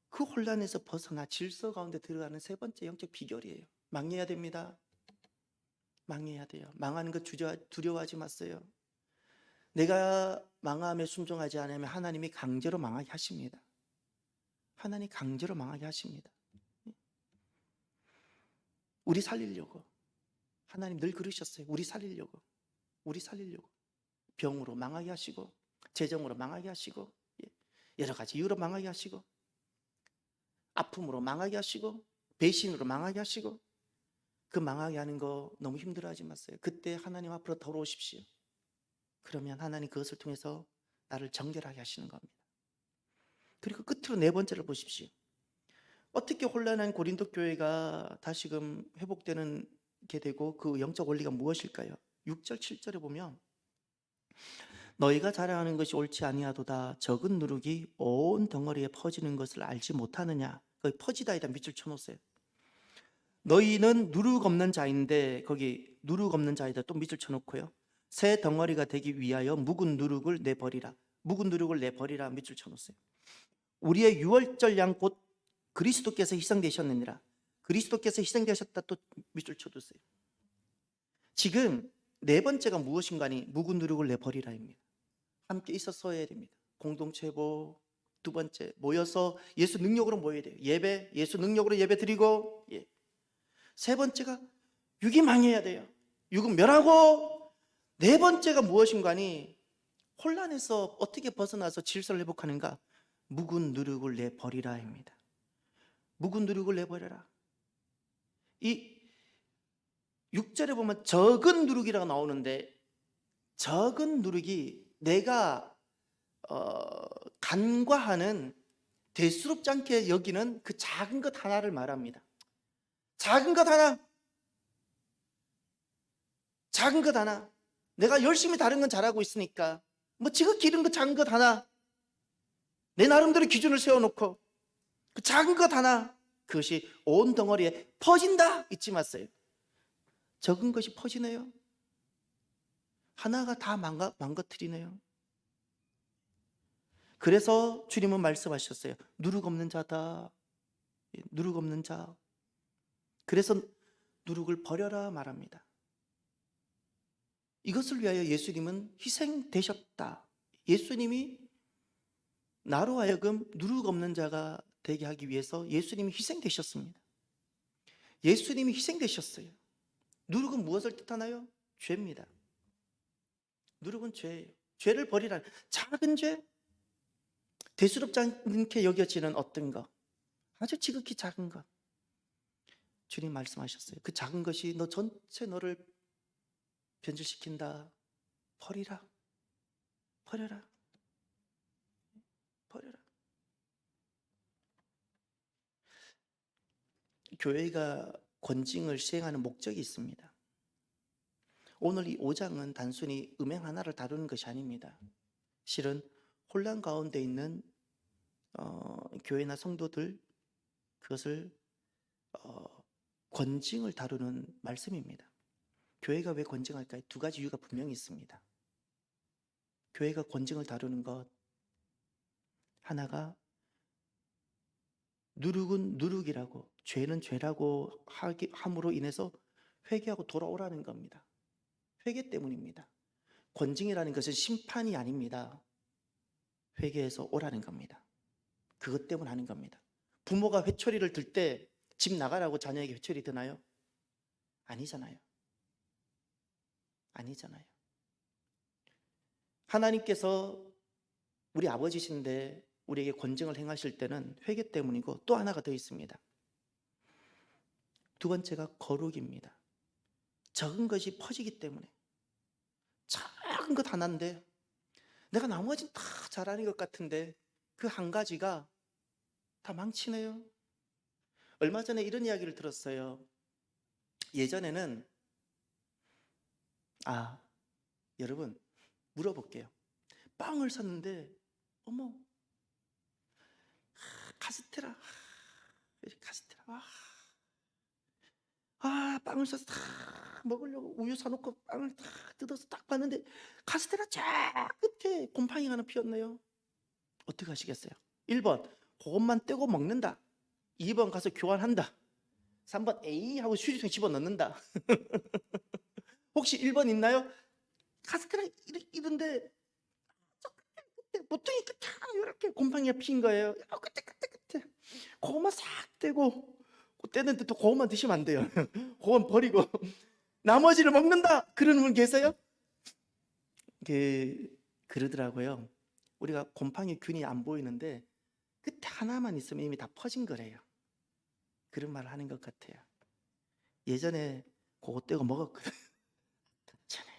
그 혼란에서 벗어나 질서 가운데 들어가는 세 번째 영적 비결이에요. 망해야 됩니다. 망해야 돼요. 망하는 것 두려워하지 마세요. 내가 망함에 순종하지 않으면 하나님이 강제로 망하게 하십니다. 하나님 강제로 망하게 하십니다. 우리 살리려고 하나님 늘 그러셨어요. 우리 살리려고 병으로 망하게 하시고, 재정으로 망하게 하시고, 여러 가지 이유로 망하게 하시고, 아픔으로 망하게 하시고 배신으로 망하게 하시고 그 망하게 하는 거 너무 힘들어하지 마세요. 그때 하나님 앞으로 돌아오십시오. 그러면 하나님 그것을 통해서 나를 정결하게 하시는 겁니다. 그리고 끝으로 네 번째를 보십시오. 어떻게 혼란한 고린도 교회가 다시금 회복되는 게 되고 그 영적 원리가 무엇일까요? 6절 7절에 보면 너희가 자랑하는 것이 옳지 아니하도다 적은 누룩이 온 덩어리에 퍼지는 것을 알지 못하느냐. 거기 퍼지다에다 밑줄 쳐놓으세요. 너희는 누룩 없는 자인데 거기 누룩 없는 자에다 또 밑줄 쳐놓고요. 새 덩어리가 되기 위하여 묵은 누룩을 내버리라. 묵은 누룩을 내버리라 밑줄 쳐놓으세요. 우리의 유월절 양 곧 그리스도께서 희생되셨느니라. 그리스도께서 희생되셨다 또 밑줄 쳐두세요. 지금 네 번째가 무엇인가니 묵은 누룩을 내버리라입니다. 함께 있어서 해야 됩니다. 공동체보. 두 번째 모여서 예수 능력으로 모여야 돼요. 예배, 예수 능력으로 예배 드리고. 예. 세 번째가 육이 망해야 돼요. 육은 멸하고. 네 번째가 무엇인가니 혼란에서 어떻게 벗어나서 질서를 회복하는가? 묵은 누룩을 내버리라입니다. 묵은 누룩을 내버려라. 이 6절에 보면 적은 누룩이라고 나오는데 적은 누룩이 내가 간과하는 대수롭지 않게 여기는 그 작은 것 하나를 말합니다. 작은 것 하나. 작은 것 하나. 내가 열심히 다른 건 잘하고 있으니까 뭐 지극히 이런 거 작은 것 하나 내 나름대로 기준을 세워놓고 그 작은 것 하나 그것이 온 덩어리에 퍼진다 잊지 마세요. 적은 것이 퍼지네요. 하나가 다 망가뜨리네요. 그래서 주님은 말씀하셨어요. 누룩 없는 자다. 누룩 없는 자. 그래서 누룩을 버려라 말합니다. 이것을 위하여 예수님은 희생되셨다. 예수님이 나로 하여금 누룩 없는 자가 되게 하기 위해서 예수님이 희생되셨습니다. 예수님이 희생되셨어요. 누룩은 무엇을 뜻하나요? 죄입니다. 누룩은 죄예요. 죄를 버리라. 작은 죄, 대수롭지 않게 여겨지는 어떤 것, 아주 지극히 작은 것. 주님 말씀하셨어요. 그 작은 것이 너 전체 너를 변질시킨다. 버리라. 버려라. 버려라. 교회가 권징을 시행하는 목적이 있습니다. 오늘 이 5장은 단순히 음행 하나를 다루는 것이 아닙니다. 실은 혼란 가운데 있는 교회나 성도들 그것을 권징을 다루는 말씀입니다. 교회가 왜 권징할까요? 두 가지 이유가 분명히 있습니다. 교회가 권징을 다루는 것 하나가 누룩은 누룩이라고 죄는 죄라고 함으로 인해서 회개하고 돌아오라는 겁니다. 회개 때문입니다. 권징이라는 것은 심판이 아닙니다. 회개해서 오라는 겁니다. 그것 때문에 하는 겁니다. 부모가 회초리를 들 때 집 나가라고 자녀에게 회초리 드나요? 아니잖아요. 아니잖아요. 하나님께서 우리 아버지신데 우리에게 권징을 행하실 때는 회개 때문이고 또 하나가 더 있습니다. 두 번째가 거룩입니다. 적은 것이 퍼지기 때문에. 작은 것 하나인데 내가 나머지는 다 잘하는 것 같은데 그 한 가지가 다 망치네요. 얼마 전에 이런 이야기를 들었어요. 예전에는 여러분 물어볼게요. 빵을 샀는데 어머 카스테라 빵을 사서 다 먹으려고 우유 사놓고 빵을 다 뜯어서 딱 봤는데 카스테라 쫙 끝에 곰팡이가 하나 피었네요. 어떻게 하시겠어요? 1번 그것만 떼고 먹는다. 2번 가서 교환한다. 3번 에이 하고 휴지통에 집어넣는다. 혹시 1번 있나요? 카스테라 이런데 저 끝에 보통이 끝에 이렇게 곰팡이가 핀 거예요. 끝에 그것만 싹 떼고 떼는데 또 그것만 드시면 안 돼요. 그건 버리고 나머지를 먹는다. 그런 분 계세요? 그러더라고요. 우리가 곰팡이 균이 안 보이는데 끝에 하나만 있으면 이미 다 퍼진 거래요. 그런 말을 하는 것 같아요. 예전에 그때가 먹었거든. 전에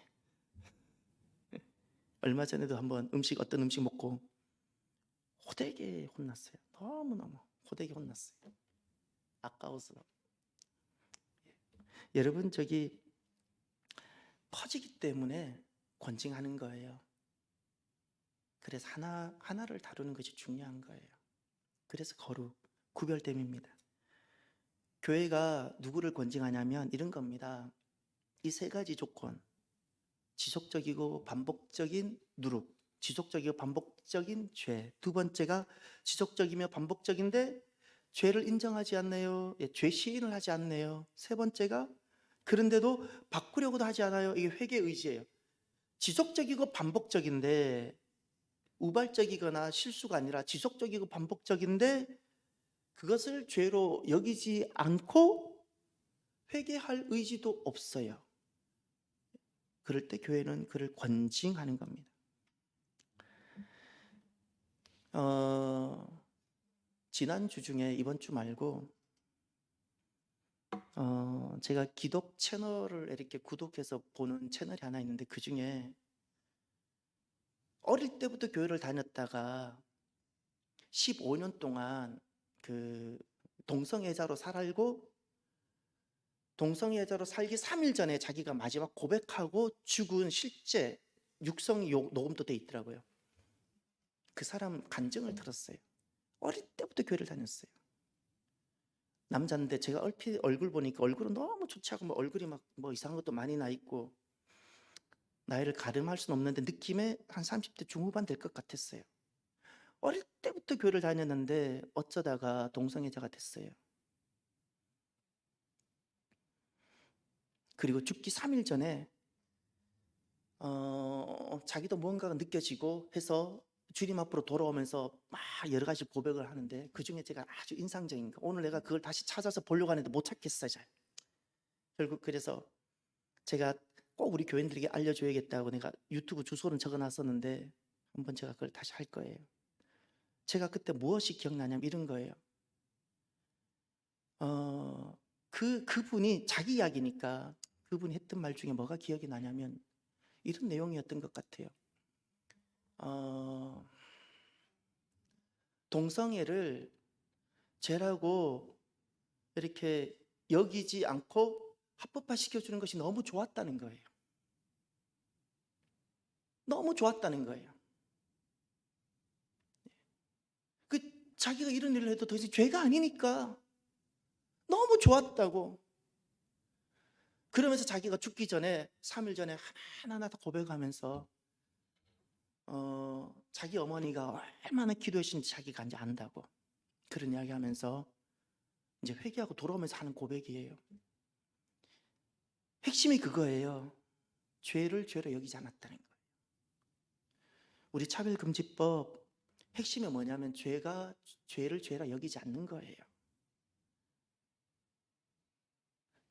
얼마 전에도 한번 어떤 음식 먹고 호되게 혼났어요. 너무너무 호되게 혼났어요. 아까워서. 여러분, 저기 퍼지기 때문에 권징하는 거예요. 그래서 하나를 다루는 것이 중요한 거예요. 그래서 거룩, 구별됨입니다. 교회가 누구를 권징하냐면 이런 겁니다. 이 세 가지 조건, 지속적이고 반복적인 누룩, 지속적이고 반복적인 죄. 두 번째가 지속적이며 반복적인데 죄를 인정하지 않네요. 죄 시인을 하지 않네요. 세 번째가 그런데도 바꾸려고도 하지 않아요. 이게 회개 의지예요. 지속적이고 반복적인데 우발적이거나 실수가 아니라 지속적이고 반복적인데 그것을 죄로 여기지 않고 회개할 의지도 없어요. 그럴 때 교회는 그를 권징하는 겁니다. 지난주 중에 이번 주 말고 제가 기독 채널을 이렇게 구독해서 보는 채널이 하나 있는데 그 중에 어릴 때부터 교회를 다녔다가 15년 동안 그 동성애자로 살고 동성애자로 살기 3일 전에 자기가 마지막 고백하고 죽은 실제 육성 녹음도 돼 있더라고요. 그 사람 간증을 들었어요. 어릴 때부터 교회를 다녔어요. 남자인데 제가 얼핏 얼굴 보니까 얼굴은 너무 좋지 않고 얼굴이 막 이상한 것도 많이 나 있고 나이를 가늠할 수는 없는데 느낌에 한 30대 중후반 될 것 같았어요. 어릴 때부터 교회를 다녔는데 어쩌다가 동성애자가 됐어요. 그리고 죽기 3일 전에 자기도 뭔가가 느껴지고 해서 주님 앞으로 돌아오면서 막 여러 가지 고백을 하는데 그중에 제가 아주 인상적인 거, 오늘 내가 그걸 다시 찾아서 보려고 하는데 못 찾겠어요. 잘. 결국 그래서 제가 꼭 우리 교인들에게 알려줘야겠다고 내가 유튜브 주소는 적어놨었는데 한번 제가 그걸 다시 할 거예요. 제가 그때 무엇이 기억나냐면 이런 거예요. 그분이 자기 이야기니까 그분이 했던 말 중에 뭐가 기억이 나냐면 이런 내용이었던 것 같아요. 동성애를 죄라고 이렇게 여기지 않고 합법화 시켜주는 것이 너무 좋았다는 거예요. 너무 좋았다는 거예요. 자기가 이런 일을 해도 더 이상 죄가 아니니까 너무 좋았다고. 그러면서 자기가 죽기 전에 3일 전에 하나하나 다 고백하면서 자기 어머니가 얼마나 기도하신지 자기가 이제 안다고 그런 이야기하면서 이제 회개하고 돌아오면서 하는 고백이에요. 핵심이 그거예요. 죄를 죄로 여기지 않았다는 거예요. 우리 차별금지법 핵심이 뭐냐면 죄를 죄라 여기지 않는 거예요.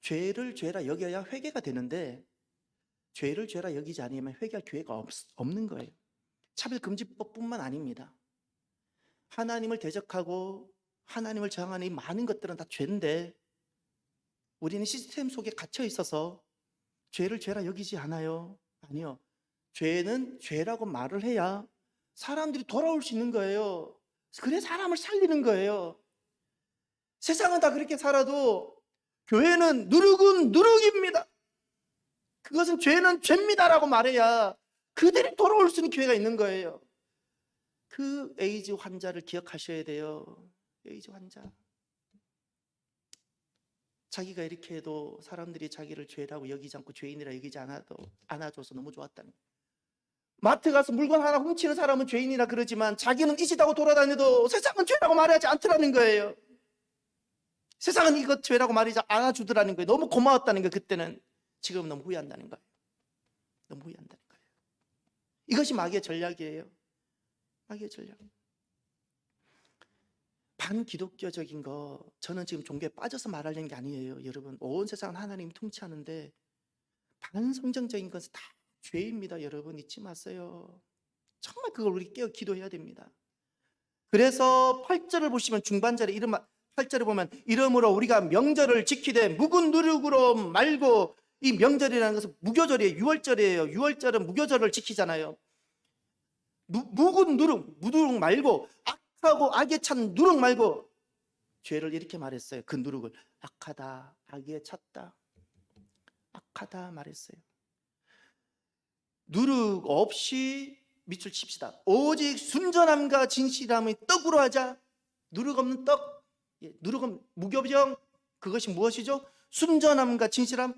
죄를 죄라 여겨야 회개가 되는데 죄를 죄라 여기지 않으면 회개할 기회가 없는 거예요. 차별금지법뿐만 아닙니다. 하나님을 대적하고 하나님을 저항하는 이 많은 것들은 다 죄인데 우리는 시스템 속에 갇혀 있어서 죄를 죄라 여기지 않아요. 아니요. 죄는 죄라고 말을 해야 사람들이 돌아올 수 있는 거예요. 그래 사람을 살리는 거예요. 세상은 다 그렇게 살아도 교회는 누룩은 누룩입니다. 그것은 죄는 죄입니다라고 말해야 그들이 돌아올 수 있는 기회가 있는 거예요. 그 에이즈 환자를 기억하셔야 돼요. 에이즈 환자. 자기가 이렇게 해도 사람들이 자기를 죄라고 여기지 않고 죄인이라 여기지 않아줘서 너무 좋았다는 거예요. 마트 가서 물건 하나 훔치는 사람은 죄인이라 그러지만 자기는 이짓하고 돌아다녀도 세상은 죄라고 말하지 않더라는 거예요. 세상은 이것 죄라고 말하지 않아주더라는 거예요. 너무 고마웠다는 거예요. 그때는. 지금 너무 후회한다는 거예요. 너무 후회한다는 거예요. 이것이 마귀의 전략이에요. 마귀의 전략. 반기독교적인 거 저는 지금 종교에 빠져서 말하려는 게 아니에요. 여러분 온 세상은 하나님이 통치하는데 반성정적인 것은 다 죄입니다. 여러분 잊지 마세요. 정말 그걸 우리 깨어 기도해야 됩니다. 그래서 8절을 보시면 중반절에 이런 말, 8절에 보면 이러므로 우리가 명절을 지키되 묵은 누룩으로 말고, 이 명절이라는 것은 무교절이에요. 6월절이에요. 6월절은 무교절을 지키잖아요. 묵은 누룩 말고, 악하고 악에 찬 누룩 말고, 죄를 이렇게 말했어요. 그 누룩을 악하다, 악에 찼다, 악하다 말했어요. 누룩 없이 밑줄 칩시다. 오직 순전함과 진실함의 떡으로 하자. 누룩 없는 떡, 누룩 없는 무교병, 그것이 무엇이죠? 순전함과 진실함.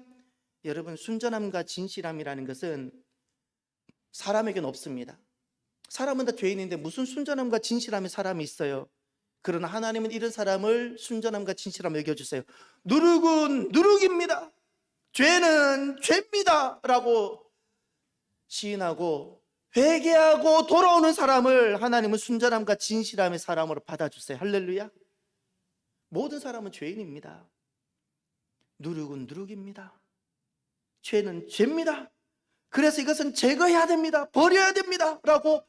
여러분, 순전함과 진실함이라는 것은 사람에게는 없습니다. 사람은 다 죄인인데 무슨 순전함과 진실함의 사람이 있어요? 그러나 하나님은 이런 사람을 순전함과 진실함을 여겨주세요. 누룩은 누룩입니다, 죄는 죄입니다 라고 시인하고 회개하고 돌아오는 사람을 하나님은 순전함과 진실함의 사람으로 받아주세요. 할렐루야. 모든 사람은 죄인입니다. 누룩은 누룩입니다, 죄는 죄입니다. 그래서 이것은 제거해야 됩니다, 버려야 됩니다 라고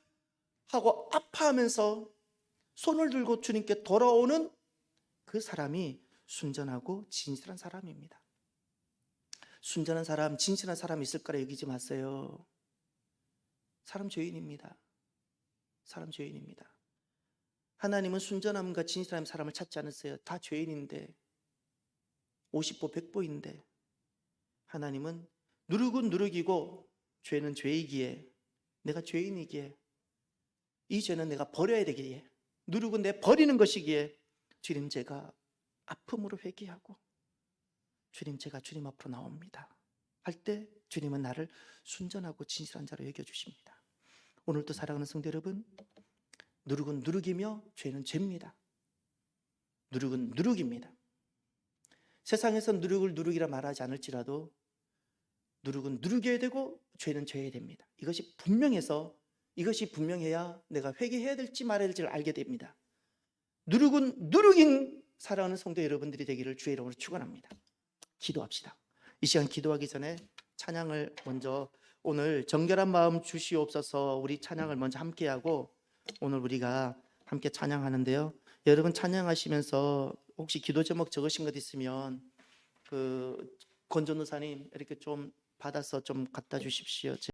하고 아파하면서 손을 들고 주님께 돌아오는 그 사람이 순전하고 진실한 사람입니다. 순전한 사람, 진실한 사람이 있을 거라 여기지 마세요. 사람 죄인입니다. 사람 죄인입니다. 하나님은 순전함과 진실한 사람을 찾지 않으세요. 다 죄인인데, 50보 100보인데 하나님은 누룩은 누룩이고 죄는 죄이기에, 내가 죄인이기에 이 죄는 내가 버려야 되기에, 누룩은 내 버리는 것이기에 주님 제가 아픔으로 회개하고 주님 제가 주님 앞으로 나옵니다 할 때 주님은 나를 순전하고 진실한 자로 여겨주십니다. 오늘도 사랑하는 성도 여러분, 누룩은 누룩이며 죄는 죄입니다. 누룩은 누룩입니다. 세상에서 누룩을 누룩이라 말하지 않을지라도 누룩은 누룩이어야 되고 죄는 죄여야 됩니다. 이것이 분명해야 내가 회개해야 될지 말아야 될지를 알게 됩니다. 누룩은 누룩인 사랑하는 성도 여러분들이 되기를 주의 이름으로 축원합니다. 기도합시다. 이 시간 기도하기 전에 찬양을 먼저, 오늘 정결한 마음 주시옵소서, 우리 찬양을 먼저 함께 하고 오늘 우리가 함께 찬양하는데요. 여러분 찬양하시면서 혹시 기도 제목 적으신 것 있으면 그 권전도사님 이렇게 좀 받아서 좀 갖다 주십시오.